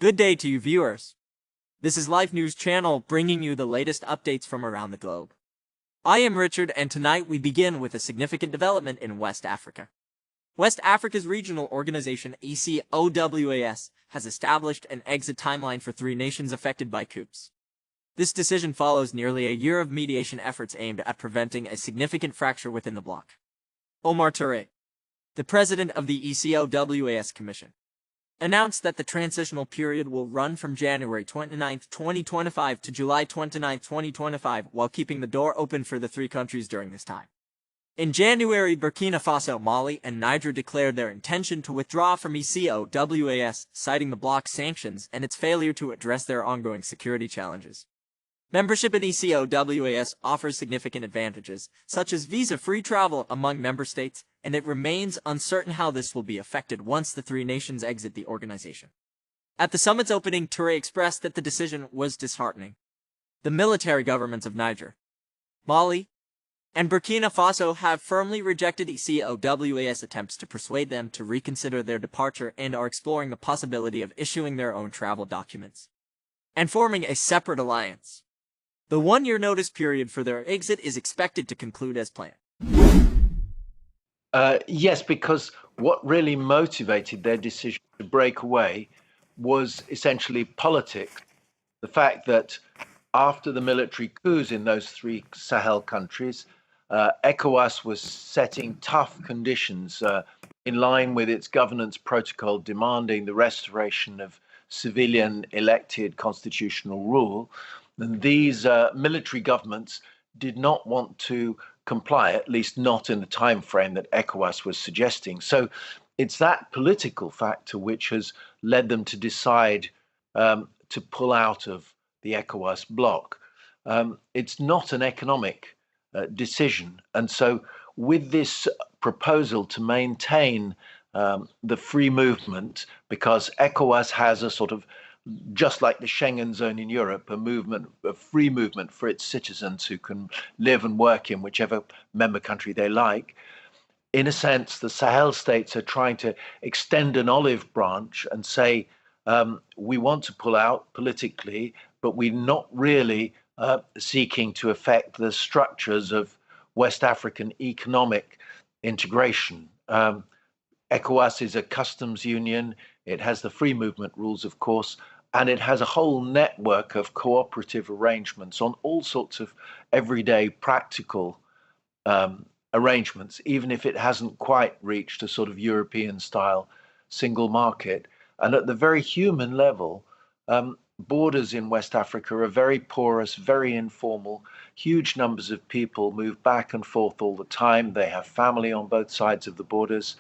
Good day to you viewers. This is Live News Channel bringing you the latest updates from around the globe. I am Richard and tonight we begin with a significant development in West Africa. West Africa's regional organization ECOWAS has established an exit timeline for 3 nations affected by coups. This decision follows nearly a year of mediation efforts aimed at preventing a significant fracture within the bloc. Omar Touré, the president of the ECOWAS Commission, announced that the transitional period will run from January 29, 2025 to July 29, 2025 while keeping the door open for the 3 countries during this time. In January, Burkina Faso, Mali, and Niger declared their intention to withdraw from ECOWAS, citing the bloc's sanctions and its failure to address their ongoing security challenges. Membership in ECOWAS offers significant advantages, such as visa-free travel among member states, and it remains uncertain how this will be affected once the 3 nations exit the organization. At the summit's opening, Touré expressed that the decision was disheartening. The military governments of Niger, Mali, and Burkina Faso have firmly rejected ECOWAS attempts to persuade them to reconsider their departure and are exploring the possibility of issuing their own travel documents and forming a separate alliance. The 1-year notice period for their exit is expected to conclude as planned. Yes, because what really motivated their decision to break away was essentially politics. The fact that after the military coups in those 3 Sahel countries, ECOWAS was setting tough conditions in line with its governance protocol demanding the restoration of civilian elected constitutional rule. And these military governments did not want to comply, at least not in the time frame that ECOWAS was suggesting. So it's that political factor which has led them to decide to pull out of the ECOWAS bloc. It's not an economic decision. And so with this proposal to maintain the free movement, because ECOWAS has a sort of, just like the Schengen zone in Europe, a free movement for its citizens who can live and work in whichever member country they like. In a sense, the Sahel states are trying to extend an olive branch and say, we want to pull out politically, but we're not really seeking to affect the structures of West African economic integration. ECOWAS is a customs union. It has the free movement rules, of course, and it has a whole network of cooperative arrangements on all sorts of everyday practical arrangements, even if it hasn't quite reached a sort of European-style single market. And at the very human level, borders in West Africa are very porous, very informal. Huge numbers of people move back and forth all the time. They have family on both sides of the borders.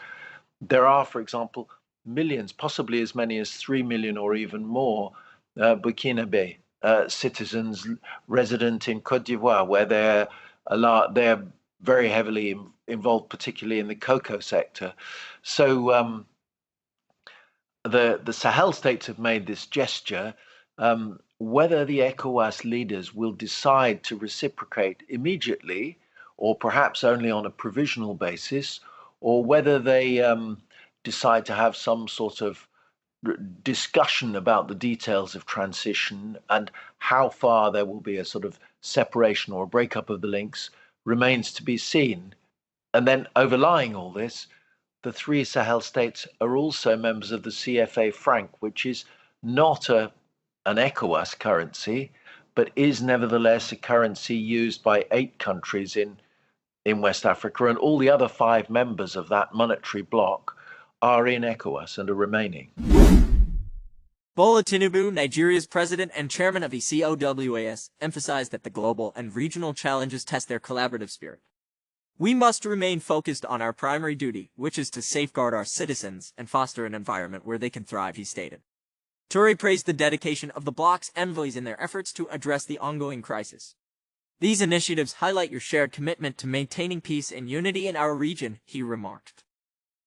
There are, for example, millions, possibly as many as 3 million or even more, Burkinabe citizens resident in Côte d'Ivoire, where they're very heavily involved, particularly in the cocoa sector. So the Sahel states have made this gesture. Whether the ECOWAS leaders will decide to reciprocate immediately, or perhaps only on a provisional basis, or whether they decide to have some sort of discussion about the details of transition and how far there will be a sort of separation or a breakup of the links remains to be seen. And then overlying all this, the 3 Sahel states are also members of the CFA franc, which is not an ECOWAS currency, but is nevertheless a currency used by 8 countries in West Africa, and all the other 5 members of that monetary bloc are in ECOWAS and are remaining. Bola Tinubu, Nigeria's president and chairman of ECOWAS, emphasized that the global and regional challenges test their collaborative spirit. We must remain focused on our primary duty, which is to safeguard our citizens and foster an environment where they can thrive, he stated. Touré praised the dedication of the bloc's envoys in their efforts to address the ongoing crisis. These initiatives highlight your shared commitment to maintaining peace and unity in our region, he remarked.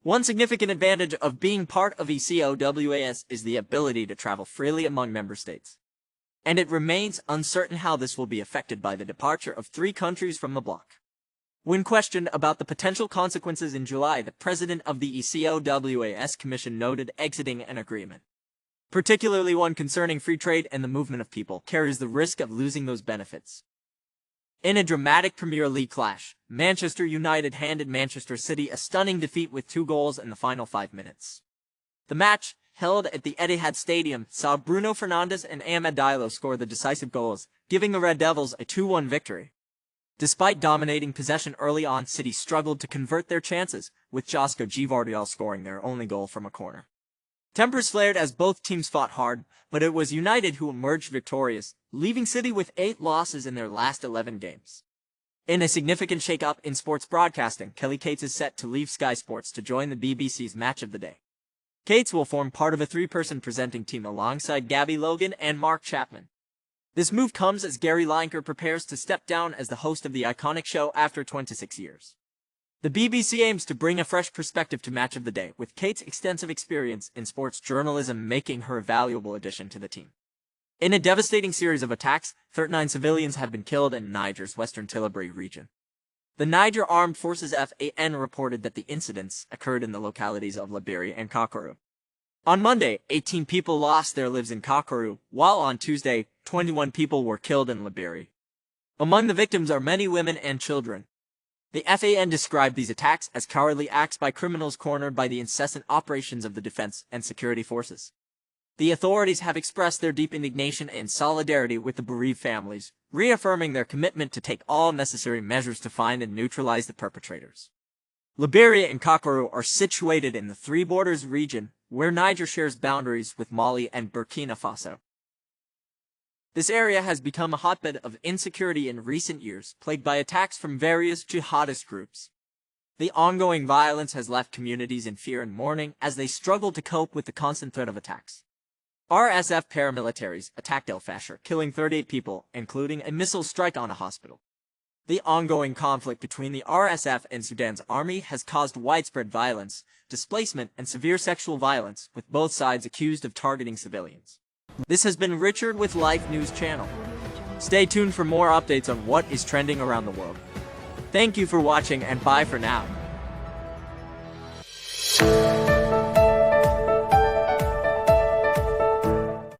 One significant advantage of being part of ECOWAS is the ability to travel freely among member states. And it remains uncertain how this will be affected by the departure of 3 countries from the bloc. When questioned about the potential consequences in July, the president of the ECOWAS Commission noted exiting an agreement particularly one concerning free trade and the movement of people, carries the risk of losing those benefits. In a dramatic Premier League clash, Manchester United handed Manchester City a stunning defeat with 2 goals in the final 5 minutes. The match, held at the Etihad Stadium, saw Bruno Fernandes and Amad Diallo score the decisive goals, giving the Red Devils a 2-1 victory. Despite dominating possession early on, City struggled to convert their chances, with Josko Gvardiol scoring their only goal from a corner. Tempers flared as both teams fought hard, but it was United who emerged victorious, leaving City with 8 losses in their last 11 games. In a significant shake-up in sports broadcasting, Kelly Cates is set to leave Sky Sports to join the BBC's Match of the Day. Cates will form part of a 3-person presenting team alongside Gabby Logan and Mark Chapman. This move comes as Gary Lineker prepares to step down as the host of the iconic show after 26 years. The BBC aims to bring a fresh perspective to Match of the Day, with Cates' extensive experience in sports journalism making her a valuable addition to the team. In a devastating series of attacks, 39 civilians have been killed in Niger's western Tillabéri region. The Niger Armed Forces FAN reported that the incidents occurred in the localities of Liberi and Kakuru. On Monday, 18 people lost their lives in Kakuru, while on Tuesday, 21 people were killed in Liberi. Among the victims are many women and children. The FAN described these attacks as cowardly acts by criminals cornered by the incessant operations of the defense and security forces. The authorities have expressed their deep indignation and solidarity with the bereaved families, reaffirming their commitment to take all necessary measures to find and neutralize the perpetrators. Liberi and Kakuru are situated in the Three Borders region, where Niger shares boundaries with Mali and Burkina Faso. This area has become a hotbed of insecurity in recent years, plagued by attacks from various jihadist groups. The ongoing violence has left communities in fear and mourning as they struggle to cope with the constant threat of attacks. RSF paramilitaries attacked El Fasher, killing 38 people, including a missile strike on a hospital. The ongoing conflict between the RSF and Sudan's army has caused widespread violence, displacement, and severe sexual violence, with both sides accused of targeting civilians. This has been Richard with Life News Channel. Stay tuned for more updates on what is trending around the world. Thank you for watching and bye for now.